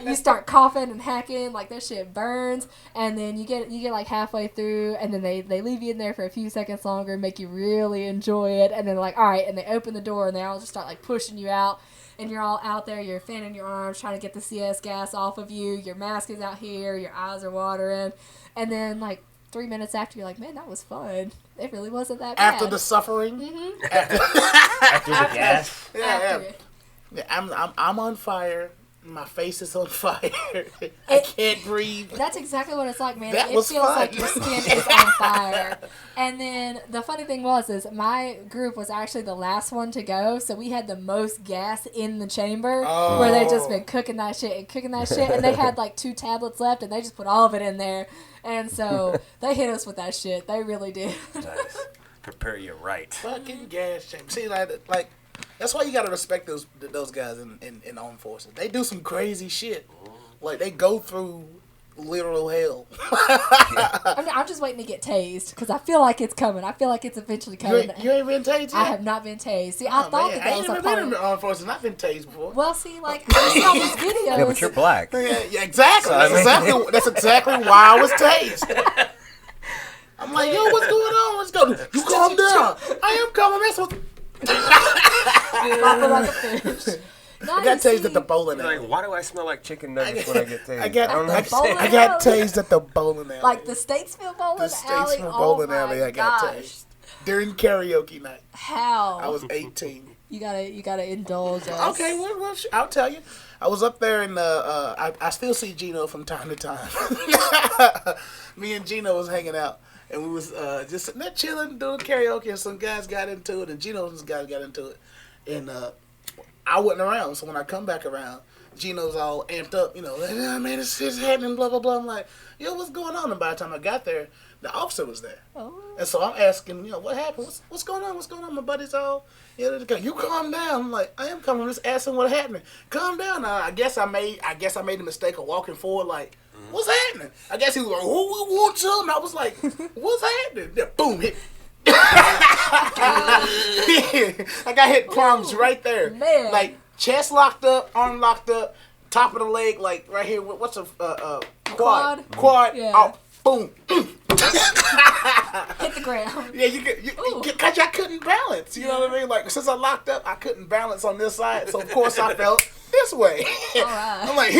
you start coughing and hacking, like that shit burns, and then you get like halfway through, and then they leave you in there for a few seconds longer and make you really enjoy it, and then like, all right, and they open the door, and they all just start like pushing you out, and you're all out there, you're fanning your arms, trying to get the CS gas off of you, your mask is out here, your eyes are watering, and then like 3 minutes after, you're like, man, that was fun. It really wasn't that bad. After the suffering? Mm-hmm. After the gas. Yeah, I'm on fire. My face is on fire. I can't breathe. That's exactly what it's like, man. That it was feels fun. like your skin is on fire. And then the funny thing is my group was actually the last one to go, so we had the most gas in the chamber where they just been cooking that shit, and they had like 2 tablets left, and they just put all of it in there. And so they hit us with that shit. They really did. Nice. Prepare you right. Fucking gas chamber. See, like that's why you gotta respect those guys in armed forces. They do some crazy shit. Like they go through literal hell. I'm just waiting to get tased because I feel like it's coming. I feel like it's eventually coming. You ain't been tased yet? I have not been tased. See, I thought that I was ain't a never part been in of the armed forces. I've been tased before. Well, see, like I see all these videos. Yeah, but you're black. Yeah, exactly. That's exactly why I was tased. I'm like, yo, what's going on? Let's go. You calm down. I am calm. That's what. Flopping like a fish. I got tased at the bowling alley. Like, why do I smell like chicken nuggets when I get tased? I got bowling tased at the bowling alley. Like the Statesville bowling alley. Statesville bowling oh alley. my I got gosh. tased during karaoke night. How? I was 18. You gotta indulge us. Okay, well, I'll tell you. I was up there and I still see Gino from time to time. Me and Gino was hanging out. And we was just sitting there chilling, doing karaoke, and some guys got into it, and Gino's guys got into it. And I wasn't around, so when I come back around, Gino's all amped up, you know, like, oh, man, it's happening, blah, blah, blah. I'm like, yo, what's going on? And by the time I got there, the officer was there. Oh. And so I'm asking, you know, what happened? What's going on? What's going on? My buddy's all, you calm down. I'm like, I am calm. I'm just asking what happened. Calm down. I guess I made the mistake of walking forward like, what's happening? I guess he was like, who wants some? And I was like, what's happening? Then boom, hit. I got hit plums right there. Man. Like chest locked up, arm locked up, top of the leg, like right here. What's a quad? Quad. Yeah. Oh, boom. Hit the ground. Yeah, because I couldn't balance. You know what I mean? Like since I locked up, I couldn't balance on this side, so of course I felt this way. All right. I'm like.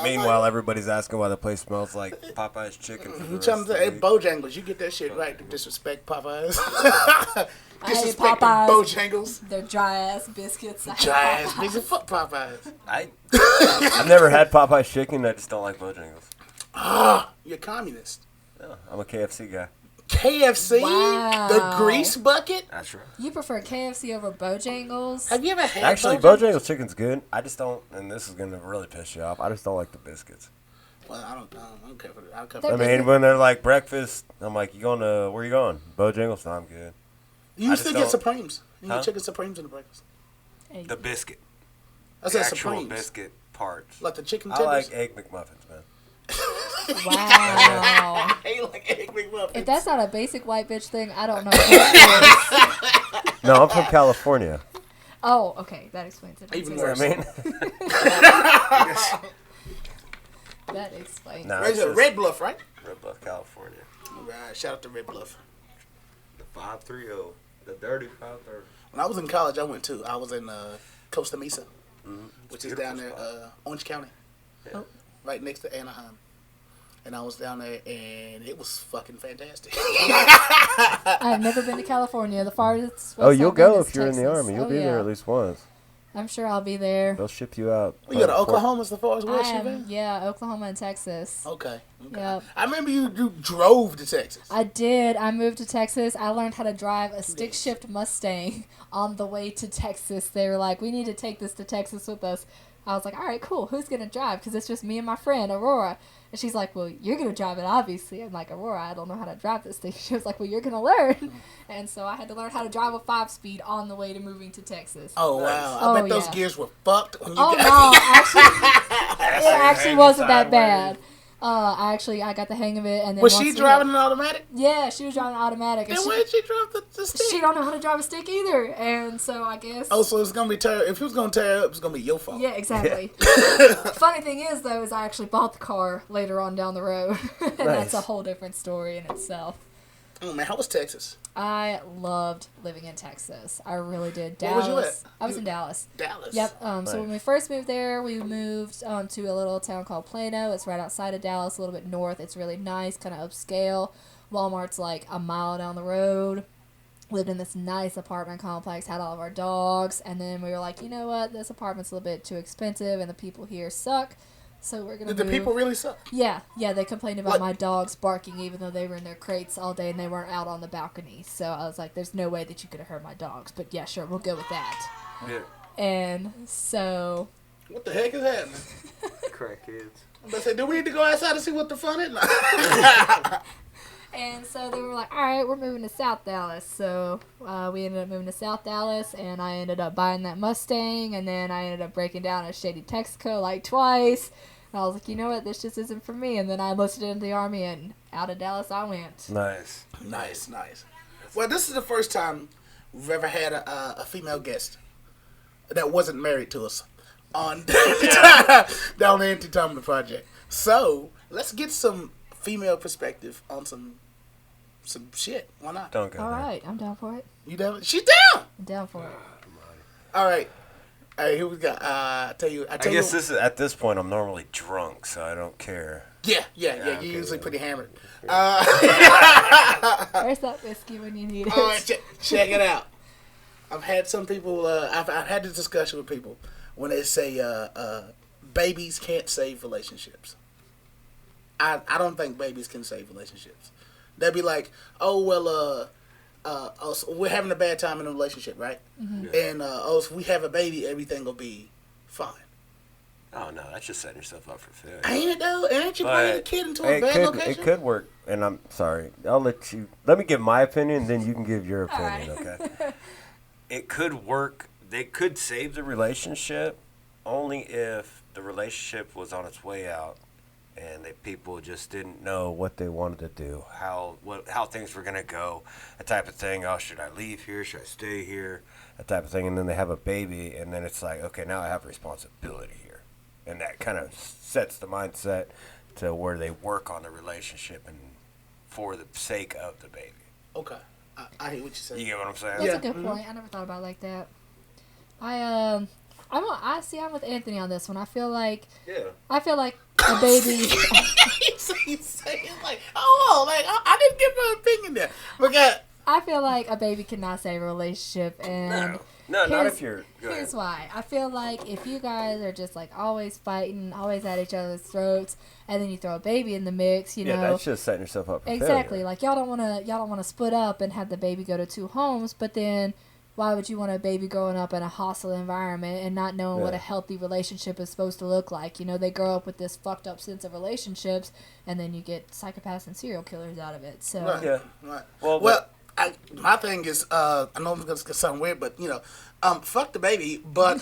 Meanwhile, everybody's asking why the place smells like Popeye's chicken. For the You rest tell of them, the hey, week. Bojangles, you get that shit right to disrespect Popeyes. Disrespect Popeyes. the Bojangles. They're dry ass biscuits. Dry ass bitch, fuck Popeyes. I've never had Popeye's chicken. I just don't like Bojangles. You're a communist. No, I'm a KFC guy. KFC? Wow. The grease bucket? That's right. You prefer KFC over Bojangles? Have you ever had Actually, Bojangles chicken's good. I just don't, and this is gonna really piss you off. I just don't like the biscuits. Well, I don't care for that. They're I mean, when they're like breakfast, I'm like, you going to where you going? Bojangles? No, I'm good. You I still just get don't- Supremes. You Huh? get chicken Supremes in the breakfast. Hey. The biscuit. I The said actual Supremes. biscuit parts. Like the chicken I tenders. like Egg McMuffins, man. Wow. I hate like egg McMuffins. If that's not a basic white bitch thing, I don't know what it is. No, I'm from California. Oh, okay. That explains it. Even You know worse. what I mean? That explains No, Right, it's just Red Bluff, right? Red Bluff, California. All right, shout out to Red Bluff. The 530, the dirty 530. When I was in college, I was in Costa Mesa, which is Beautiful down there, spot. Orange County, Yeah. right next to Anaheim. and I was down there, and it was fucking fantastic. I've never been to California. The farthest. Oh, you'll I've been go is if you're in the Texas. Army. You'll Oh, be there yeah. at least once. I'm sure I'll be there. They'll ship you out. You go to Oklahoma's the farthest I west you've am, been? yeah, Oklahoma and Texas. Okay. Yep. I remember you drove to Texas. I did. I moved to Texas. I learned how to drive a stick shift Mustang on the way to Texas. They were like, we need to take this to Texas with us. I was like, all right, cool. Who's going to drive? Because it's just me and my friend, Aurora. And she's like, well, you're going to drive it, obviously. I'm like, Aurora, I don't know how to drive this thing. She was like, well, you're going to learn. And so I had to learn how to drive a 5-speed on the way to moving to Texas. Oh, wow. Oh, I bet those yeah. gears were fucked when you Oh, got no. Actually, it actually hanging wasn't that sideways. bad. I got the hang of it. And then Was once she we- driving an automatic? Yeah, she was driving an automatic. And Then she, why did she drive the stick? she don't know how to drive a stick either. And so I guess... Oh, so it's gonna be tear. If he was gonna tear up, it's gonna be your fault. Yeah, exactly. Funny thing is, though, is I actually bought the car later on down the road. And that's a Nice. whole different story in itself. Oh man, how was Texas? I loved living in Texas. I really did. Where Dallas. was you at? I was in Dallas. Dallas. Yep. So when we first moved there, we moved to a little town called Plano. It's right outside of Dallas, a little bit north. It's really nice, kind of upscale. Walmart's like a mile down the road. Lived in this nice apartment complex, had all of our dogs, and then we were like, you know what, this apartment's a little bit too expensive, and the people here suck, so we're gonna Did the move. people really suck? Yeah, they complained about What? my dogs barking even though they were in their crates all day and they weren't out on the balcony. So I was like, there's no way that you could have heard my dogs. But yeah, sure, we'll go with that. Yeah. And so, What the heck is happening? Crackheads. I'm about to say, do we need to go outside to see what the fun is? and so they were like, all right, we're moving to South Dallas. So we ended up moving to South Dallas, and I ended up buying that Mustang, and then I ended up breaking down a shady Texaco like twice. And I was like, you know what, this just isn't for me. And then I enlisted into the Army, and out of Dallas I went. Nice. Nice. Well, this is the first time we've ever had a female guest that wasn't married to us on down the Empty Tumbler Project. So let's get some female perspective on some shit. Why not? Don't go All there. right, I'm down for it. You down? She's down. I'm down for it. All right. All right, here we go. I tell you. I guess this is at this point I'm normally drunk, so I don't care. Yeah. You okay, usually yeah. pretty hammered. Where's that whiskey when you need it? All right, check it out. I've had some people. I've had this discussion with people when they say babies can't save relationships. I don't think babies can save relationships. They'll be like, oh well, so we're having a bad time in a relationship, right? Mm-hmm. And if we have a baby, everything will be fine. Oh no, that's just setting yourself up for failure. Ain't it though? Ain't you But bringing a kid into a bad location? It could work, and I'm sorry. Let me give my opinion, then you can give your All opinion, right. okay? It could work. They could save the relationship only if the relationship was on its way out, and the people just didn't know what they wanted to do, how things were gonna go, that type of thing. Oh, should I leave here? Should I stay here? That type of thing. And then they have a baby, and then it's like, okay, now I have responsibility here, and that kind of sets the mindset to where they work on the relationship and for the sake of the baby. Okay, I hear what you said. You get what I'm saying? That's Yeah. a good point. I never thought about it like that. I'm with Anthony on this one. I feel like a baby. you say it like, oh, like I didn't give my opinion there. Because I feel like a baby cannot save a relationship, and No, not here's- if you're. Go ahead. Here's why. I feel like if you guys are just like always fighting, always at each other's throats, and then you throw a baby in the mix, you Yeah, know. that's just setting yourself up for Exactly. failure. Like y'all don't wanna split up and have the baby go to two homes, but then why would you want a baby growing up in a hostile environment and not knowing what a Yeah. healthy relationship is supposed to look like? You know, they grow up with this fucked up sense of relationships, and then you get psychopaths and serial killers out of it. So right, Yeah. right. Well, Well, my thing is, I know it's gonna sound weird, but you know, fuck the baby, but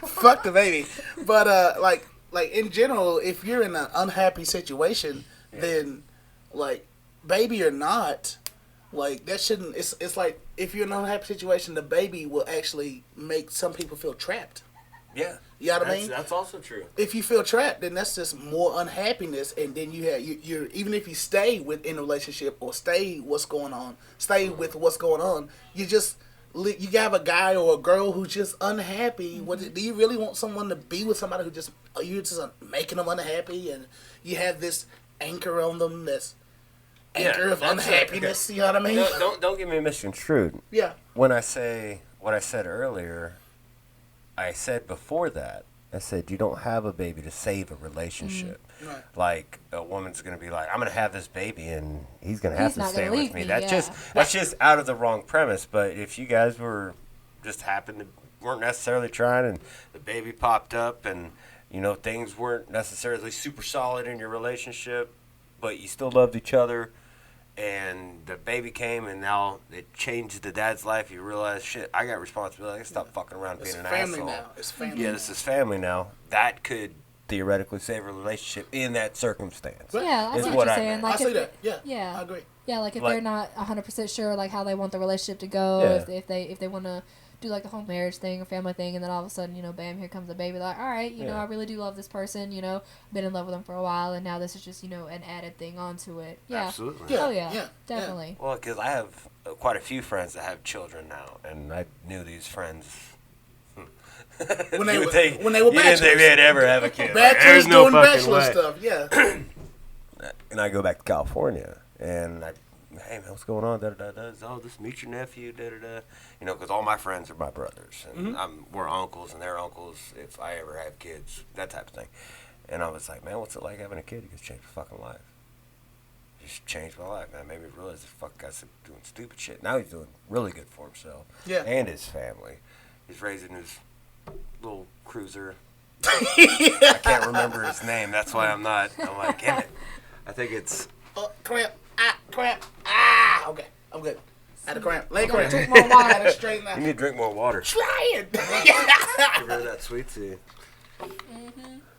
fuck the baby, but like in general, if you're in an unhappy situation, then like baby or not, like that shouldn't. It's like if you're in an unhappy situation, the baby will actually make some people feel trapped. Yeah. You know what I mean? That's also true. If you feel trapped, then that's just more unhappiness, and then you're even if you stay in a relationship or stay with what's going on, you just you have a guy or a girl who's just unhappy. Do you really want someone to be with somebody who just you're just making them unhappy, and you have this anchor on them that's anchor of unhappiness? You know what I mean? Don't get me misconstrued. Yeah. When I say what I said earlier, I said before that, I said you don't have a baby to save a relationship. Right. Like a woman's gonna be like, I'm gonna have this baby and he's gonna have to stay with me. That's yeah. that's just out of the wrong premise. But if you guys weren't necessarily trying and the baby popped up and things weren't necessarily super solid in your relationship, but you still loved each other, and the baby came and now it changed the dad's life, you realize, shit, I got responsibility. I can stop fucking around being an asshole. It's family. Yeah, this is family now. That could theoretically save a relationship in that circumstance. Yeah, I is see what what you're I saying. meant. Like I see that. Yeah. Yeah. I agree. Yeah, like if Like- they're not 100% sure like how they want the relationship to go, Yeah. if they want to do like the whole marriage thing or family thing, and then all of a sudden, bam, here comes a baby. Like, all right, Yeah. I really do love this person. Been in love with them for a while, and now this is just an added thing onto it. Yeah. Absolutely. Yeah. Oh yeah. Yeah. Definitely. Well, because I have quite a few friends that have children now, and I knew these friends. When they You were would think- when they were you didn't think bachelors. they'd ever have a kid. Bachelors There's no doing fucking bachelor way. stuff. Yeah. And I go back to California, and hey man, what's going on? Da da da. Oh, just meet your nephew. Da da da. Because all my friends are my brothers, and we're uncles, and they're uncles. If I ever have kids, that type of thing. And I was like, man, what's it like having a kid? He just changed my fucking life. Just changed my life, man. Made me realize this fucking guy's doing stupid shit. Now he's doing really good for himself. Yeah. And his family. He's raising his little cruiser. Yeah. I can't remember his name. That's why I'm like, damn it. I think it's. Cramp. Cramp. Okay, I'm good. I had a cramp. Leg cramp. Drink more water. Gotta straighten You that. need to drink more water. Try it. Get rid of that sweet tea.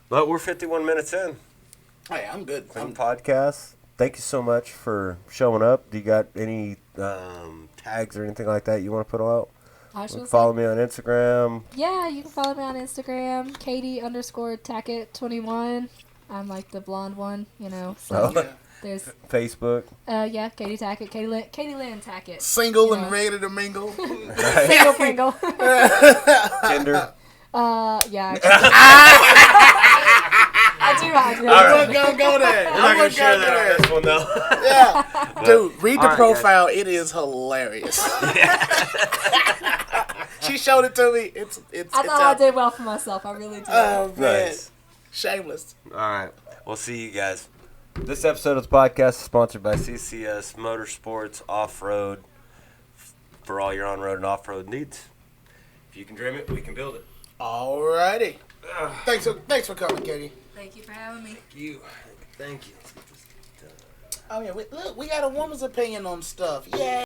But we're 51 minutes in. Hey, I'm good. Clean podcast. Thank you so much for showing up. Do you got any tags or anything like that you want to put out? I was gonna Follow me on Instagram. Yeah, you can follow me on Instagram, Katy_Tackett21. I'm like the blonde one, So Yeah. there's Facebook. Katy Tackett, Katy Lynn Tackett. Single Yeah. and ready to mingle. Single Pringle. Tinder. Yeah. I do. I wasn't gonna go there. I wasn't gonna go there. this one though. Yeah. Dude, read the All right, profile. It is hilarious. She showed it to me. It's I thought I did well for myself. I really did. Oh man. Nice. Shameless. All right. We'll see you guys. This episode of the podcast is sponsored by CCS Motorsports Off-Road for all your on-road and off-road needs. If you can dream it, we can build it. Alrighty. Thanks for coming, Katie. Thank you for having me. Thank you. Oh yeah, look, we got a woman's opinion on stuff. Yeah.